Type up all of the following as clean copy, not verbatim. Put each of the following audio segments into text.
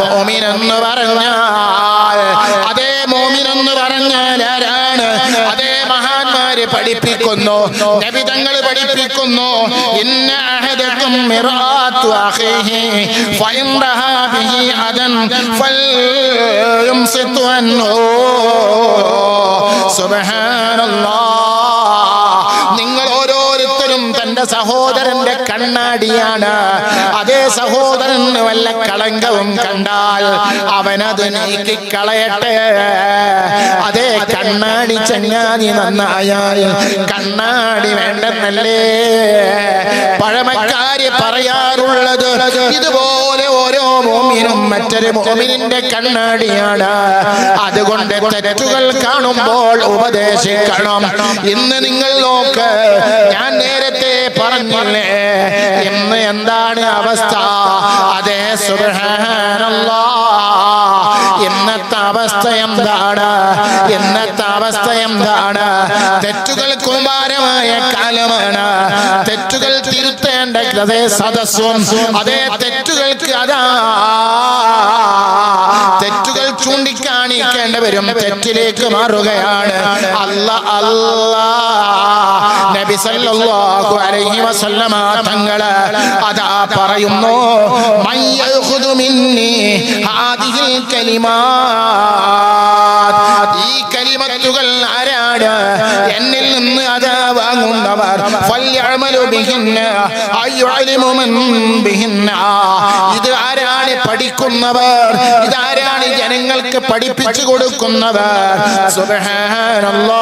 മുഅ്മിനെന്ന് പറഞ്ഞാൽ അതേ മുഅ്മിനെന്ന് പറഞ്ഞാൽ ആരാണ്? അതേ മഹാന്മാര് പഠിപ്പിക്കുന്നു, നബി തങ്ങൾ പഠിപ്പിക്കുന്നു, ഇന്ന അഹദകും മിറാത്തു അഖീഹി ഫഇൻ റഹാ ബിഹി അദൻ ഫൽയുംസിതു അൻഹു. സുബ്ഹാനല്ലാഹ്. നിങ്ങൾ ഓരോരുത്തരും തന്റെ സഹോദരന്റെ കണ്ണാടിയാണ്. അതേ സഹോദരന് വല്ല കളങ്കവും കണ്ടാൽ അവനത് നീക്കിക്കളയട്ടെ. അതേ കണ്ണാടി ചങ്ങാതി നന്നായാൽ കണ്ണാടി വേണ്ടെന്നല്ലേ പഴമക്കാര് പറയാറുള്ളത്. ഇതുപോലെ ഓരോ മുഅ്മിനും മറ്റൊരു മുഅ്മിനിന്റെ കണ്ണാടിയാണ്. അതുകൊണ്ട് തെറ്റുകൾ കാണുമ്പോൾ ഉപദേശിക്കണം. ഇന്ന് നിങ്ങൾ നോക്ക്, ഞാൻ നേരത്തെ പറഞ്ഞില്ലേ ഇന്ന് എന്താണ് അവസ്ഥ? അതേ സുബ്ഹാനല്ലാഹ്, ഇന്നത്തെ അവസ്ഥ എന്താണ്? ഇന്നത്തെ അവസ്ഥ എന്താണ്? തെറ്റുകൾ കുമാരമായ കാലമാണ്. തെറ്റുകൾ തിരുത്തേണ്ട അതേ സദസ്സും അതേ തെറ്റുകൾക്ക് തെറ്റുകൾ ചൂണ്ടിക്കാണിക്കേണ്ടവരും തെറ്റിലേക്ക് മാറുകയാണ്. നബി സല്ലല്ലാഹു അലൈഹി വസല്ലമ തങ്ങള് അതാ പറയുന്നു, മയ്യഖുദു മിന്നി ഹാദിഹിൽ കലിമാത്ത്. ഈ കലിമത്തുകൾ ആരാണ് എന്നിൽ നിന്ന് അതാ വാങ്ങുന്നവർ? ഫൽയഅമലു ബിഹിന്ന അയ്യുഅലിമു മൻ ബിഹിന്ന. ഇത് ആരാണ് പഠിക്കുന്നവർ? ഇതാരാണ് ജനങ്ങൾക്ക് പഠിപ്പിച്ചു കൊടുക്കുന്നവർ? സുബ്ഹാനല്ലാഹ്.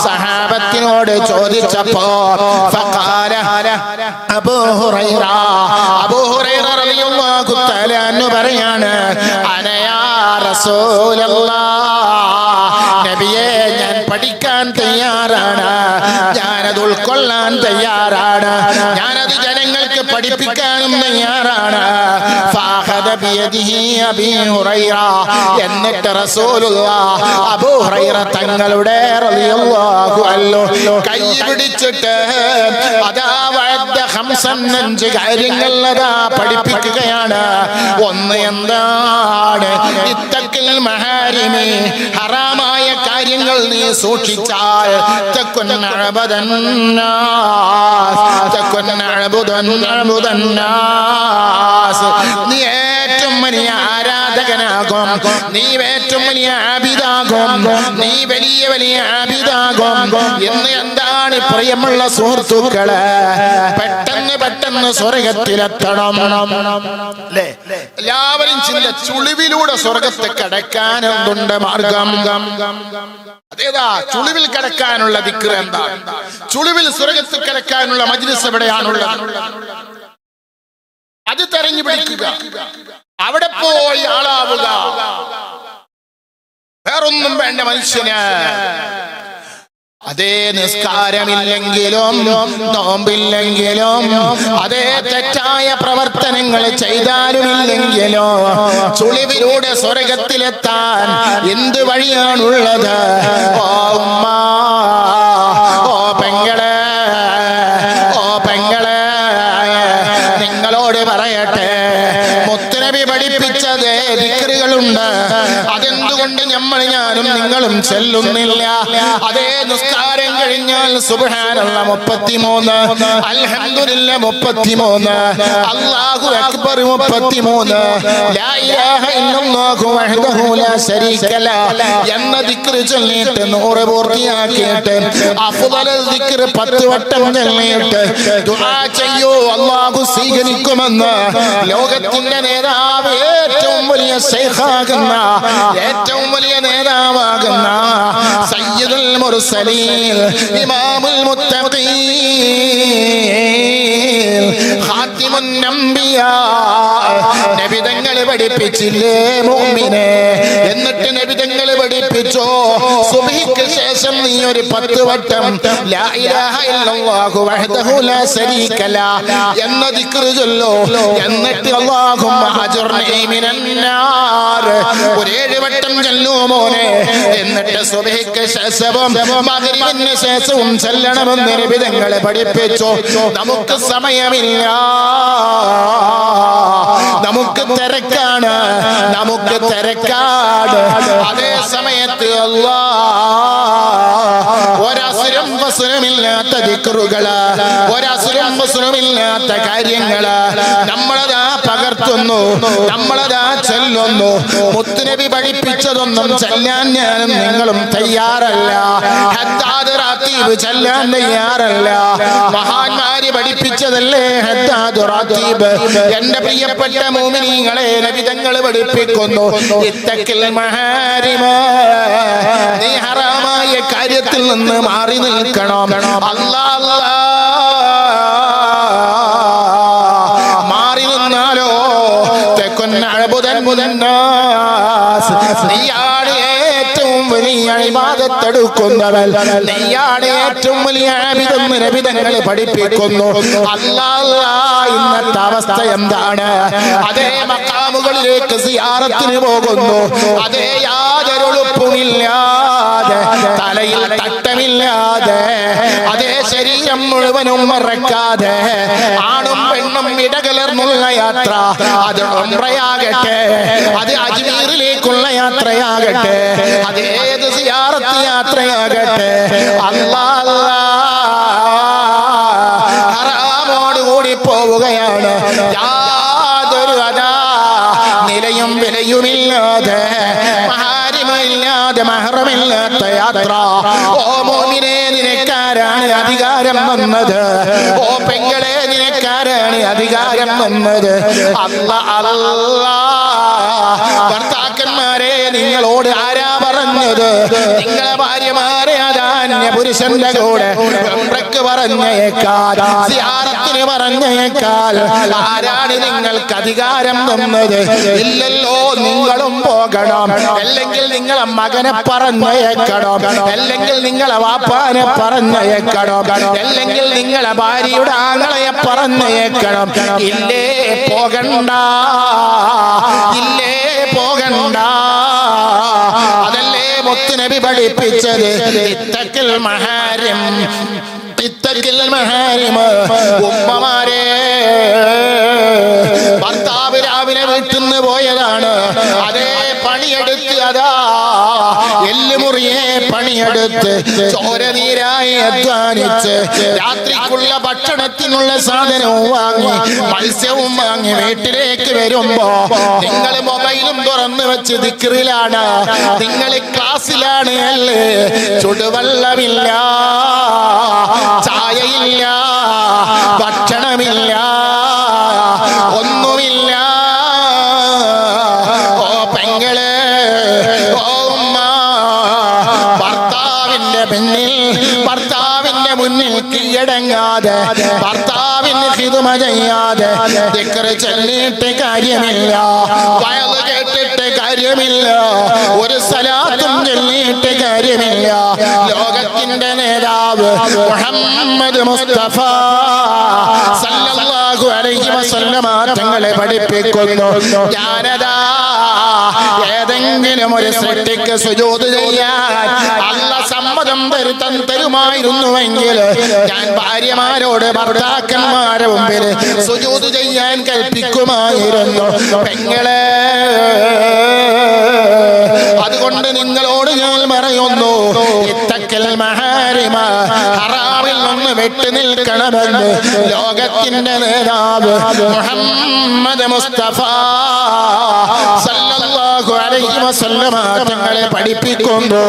സഹാബത്തിനോട് ചോദിച്ചപ്പോ ഫഖാല അബൂ ഹുറൈറ റളിയല്ലാഹു തആല അൻഹു പറയാണ്, അനയാ റസൂലല്ലാഹ്, നബിയേ ഞാൻ പഠിക്കാൻ തയ്യാറാണ്, ഞാനത് ഉൾക്കൊള്ളാൻ തയ്യാറാണ്, ഞാനത് ജനങ്ങൾക്ക് പഠിപ്പിക്കാനും തയ്യാറാണ്. ഫഅഖദ ബിയദിഹി അബീ ഹുറൈറ. എന്നിട്ട് റസൂലുള്ളാഹ് അബൂ ഹുറൈറ തങ്ങളുടെ റളിയല്ലാഹു അൻഹു കൈ പിടിച്ചിട്ട് അതാ വഅദ ഖംസൻ, 5 കാര്യങ്ങൾ അതാ പഠിപ്പിക്കുകയാണ്. ഒന്ന് എന്താണ്? ഇത്തഖിൽ മഹാരിമി, ഹറാമായ കാര്യങ്ങൾ നീ സൂക്ഷിച്ചാൽ തകുൻ അബദന്നാസ്, നീ ഏറ്റവും വലിയ ആരാധകനാകും, നീ ഏറ്റവും വലിയ ആബിദാകും, നീ വലിയ വലിയ ആബിദാകും എന്ന്. എന്താണ് പ്രിയമുള്ള സുഹൃത്തുക്കളെ? പെട്ടെന്ന് സ്വർഗത്തിലെത്തണം അല്ലേ? എല്ലാവരും ചിന്ത, ചുളിവിലൂടെ സ്വർഗത്തെ കടക്കാൻ എന്തുണ്ട് മാർഗം? അതേതാ ചുളിവിൽ കിടക്കാനുള്ള ദിക്ർ എന്താ? ചുളിവിൽ സ്വർഗത്തിൽ കിടക്കാനുള്ള മജ്ലിസ് എവിടെയാണുള്ളത്? അത് തെരഞ്ഞു പിടിക്കുക, അവിടെ പോയി ആളാവുക. വേറൊന്നും വേണ്ട മനുഷ്യന്. അതേ നിസ്കാരമില്ലെങ്കിലും നോമ്പില്ലെങ്കിലും അതേ തെറ്റായ പ്രവർത്തനങ്ങൾ ചെയ്താലുമില്ലെങ്കിലും ചുളിവിലൂടെ സ്വർഗത്തിലെത്താൻ എന്ത് വഴിയാണുള്ളത്? ഓ ഉമ്മ, ഓ പെങ്ങളെ, ഓ പെങ്ങളെ, നിങ്ങളോട് പറയട്ടെ, മുത്തുനബി പഠിപ്പിച്ചത് ദിക്റുകളുണ്ട്. അതെന്തുകൊണ്ട് ഞാനും നിങ്ങളും ചെല്ലുന്നില്ല? അതേ നിസ്കാരം കഴിഞ്ഞാൽ സുബ്ഹാനല്ലാഹ് 33, അൽഹംദുലില്ലാഹ് 33, അല്ലാഹു അക്ബർ 33, ലാ ഇലാഹ ഇല്ലല്ലാഹു വഹ്ദഹു ലാ ശരീക ലഹ് എന്ന ദിക്ർ ചൊല്ലിയിട്ട് 100 പൂർത്തിയാക്കിയിട്ട് അഫ്ളൽ ദിക്ർ 10 വട്ടം ചൊല്ലിയിട്ട് ദുആ ചെയ്യൂ, അല്ലാഹു സ്വീകരിക്കുമെന്ന് ലോകത്തിന്റെ നേതാവ്, ഏറ്റവും വലിയ ശൈഖാകുന്ന, ഏറ്റവും വലിയ നേതാവാകുന്ന സയ്യിദുൽ മുർസലീൻ, ഇമാമുൽ മുത്തഖീൻ, ഖാതിമുൻ അംബിയാ നബി തങ്ങൾ പഠിപ്പിച്ചില്ലേ മുഅ്മിനെ? എന്നിട്ട് നബി തങ്ങൾ പഠിപ്പിച്ചോ, സുബ്ഹിക്ക് ശേഷം നീ ഒരു 10 വട്ടം ലാ ഇലാഹ ഇല്ലല്ലാഹു വഹ്ദഹു ലാ ശരീക ലഹ് എന്ന ദിക്ർ ചൊല്ലോ. എന്നിട്ട് അല്ലാഹുമ്മ അജ്ർനി മിനന്നാർ ഒരു 7 വട്ടം ചൊല്ലൂ മോനെ. എന്നിട്ട് സുബ്ഹിക്ക് ശേഷവും മഗ്രിബിന് ശേഷവും ചൊല്ലണമെന്ന് നബി തങ്ങളെ പഠിപ്പിച്ചു. നമുക്ക് സമയമില്ല, നമുക്ക് തിരക്കാണ്, നമുക്ക് തിരക്കാണ്. അതേ സമയത്ത് ഒരസുരം വസുരമില്ലാത്ത ദിക്റുകള്, ഒരസുരം വസുരമില്ലാത്ത കാര്യങ്ങള് നമ്മളതാ പകർത്തുന്നു, നമ്മളതാ ചൊല്ലുന്നു. മുത്തുനബി പഠിപ്പിച്ചതൊന്നും ചൊല്ലാൻ ഞാനും നിങ്ങളും തയ്യാറല്ല. ഹദ്ദാദ് റാത്തീബ് ചൊല്ലാൻ തയ്യാറല്ല. മഹാന്മാര് പഠിപ്പിച്ചതല്ലേ ഹദ്ദാദ് റാത്തീബ്. എന്റെ പ്രിയപ്പെട്ട മുഅ്മിനീങ്ങളെ, നബി തങ്ങൾ പഠിപ്പിക്കുന്നു, ഇത്തഖിൽ മഹാരിമ, നീ ഹറാമായ കാര്യത്തിൽ നിന്ന് മാറി നിൽക്കണം. അല്ലാഹ് മാറി നിന്നാലോ തെക്കുൻ അഅ്ബുദൻ മുദന്നാസ്, നീയാണ് ഏറ്റവും വലിയ ഇബാദത്തെടുക്കുന്നവൻ, നീയാണ് ഏറ്റവും വലിയ ആബിദെന്ന് നബി തങ്ങൾ പഠിപ്പിക്കുന്നു. അല്ലാഹ് ഇന്നത്തെ അവസ്ഥ എന്താണ്? അതേ മഖാമുകളിലേക്ക് സിയാറത്തിന് പോകുന്നു, അതേ യാതൊരു ഉളുപ്പുമില്ലാതെ, തലയിൽ തട്ടമില്ലാതെ, അതേ ശരീരം മുഴുവനും മറക്കാതെ, ആണും പെണ്ണും ഇടകലർന്നുള്ള യാത്ര, അത് ഉംറയാകട്ടെ, അത് അജ്മീറിലേക്കുള്ള യാത്രയാകട്ടെ, അത് ഏത് സിയാറത്ത് യാത്രയാകട്ടെ, അല്ലാഹ് ഹറാമോടുകൂടി പോവുകയാണ്. യാതൊരു നിലയും വിലയുമില്ലാതെ, മഹാരിമില്ലാതെ, മഹ്റമില്ലാത്ത യാത്ര. ഓ മോമിനെ, നിനക്കാരാണ് അധികാരം വന്നത്? ഓ പെങ്ങളെ, നിനക്കാരാണ് അധികാരം വന്നത്? ഭർത്താക്കന്മാരെ, നിങ്ങളോട് ആരാ പറഞ്ഞത്? നിങ്ങളെ ഭാര്യമാരെ അതാന്യ പുരുഷന്റെ കൂടെ ഉംറയ്ക്ക് പറഞ്ഞേക്കാൽ, സിയാറത്തിന് പറഞ്ഞേക്കാൽ ആരാണ് നിങ്ങൾക്ക് അധികാരം തന്നത്? ഇല്ലല്ലോ. നിങ്ങളും പോകണം, അല്ലെങ്കിൽ നിങ്ങളെ മകനെ പറഞ്ഞേക്കണം, അല്ലെങ്കിൽ നിങ്ങളെ വാപ്പാനെ പറഞ്ഞേക്കണം, അല്ലെങ്കിൽ നിങ്ങളെ ഭാര്യയുടെ ആങ്ങളെ പറഞ്ഞേക്കണം. ഇല്ലേ, പോകണ്ട, ഇല്ലേ, പോകണ്ട. അതല്ലേ മുത്തുനബി പഠിപ്പിച്ചത്, ഇത്തഖിൽ മഹാരിം, ഇത്തഖിൽ മഹാരിം. ഉമ്മമാരെ, ഭർത്താവ് രാവിലെ വീട്ടിൽ നിന്ന് പോയതാണ്, അതേ പണിയെടുത്ത്, അതാ എല്ലുമുറിയെ പണിയെടുത്ത്, ചോരനീരായി അധ്വാനിച്ച്, രാത്രിക്കുള്ള ഭക്ഷണത്തിനുള്ള സാധനവും വാങ്ങി, മത്സ്യവും വാങ്ങി വീട്ടിലേക്ക് വരുമ്പോ നിങ്ങൾ മൊബൈലും തുറന്നു വെച്ച് ദിക്റിലാണ്, നിങ്ങൾ ക്ലാസ്സിലാണ് അല്ലേ? ചുടുവെള്ളമില്ല, ചായയില്ല, ഭക്ഷണമില്ല, ഒന്നുമില്ല. ഓ പെങ്ങളെ, ഓ ഉമ്മ, ഭർത്താവിന്റെ പിന്നിൽ, ഭർത്താവിന്റെ മുന്നിൽ കീഴടങ്ങാതെ, ഭർത്താവിന് ഖിദ്മ ചെയ്യാതെ ദിക്ർ ചൊല്ലിയിട്ട് കാര്യമില്ല, വയല് കേട്ടിട്ട് കാര്യമില്ല, ഒരു സലാത്തും ചൊല്ലിയിട്ട് കാര്യമില്ല. ലോകത്തിന്റെ നേതാവ് മുഹമ്മദ് മുസ്തഫ സല്ലല്ലാഹു അലൈഹി വസല്ലമ തങ്ങളെ പഠിപ്പിക്കുന്നു, ഞാനതാ ഏതെങ്കിലും ഒരു സൃഷ്ടിക്ക് സുജൂദ് ചെയ്യാൻ അല്ലാഹ് സമ്മതം തരുമായിരുന്നുവെങ്കിൽ ഞാൻ ഭാര്യമാരോട്, ഭർത്താക്കന്മാരെ മുമ്പിൽ സുജൂദ് ചെയ്യാൻ കൽപ്പിക്കുമായിരുന്നു. പെങ്ങളെ, അതുകൊണ്ട് നിങ്ങളോട് ഞാൻ പറയുന്നു, ഇത്തഖിൽ മഹാരിമ, ഹറാമിൽ നിന്ന് വിട്ടു നിൽക്കണമെന്ന് ലോകത്തിന്റെ നേതാവ് മുഹമ്മദ് മുസ്തഫ സല്ലല്ലാഹു അലൈഹി വസല്ലമ തങ്ങളെ പഠിപ്പിക്കുന്നു.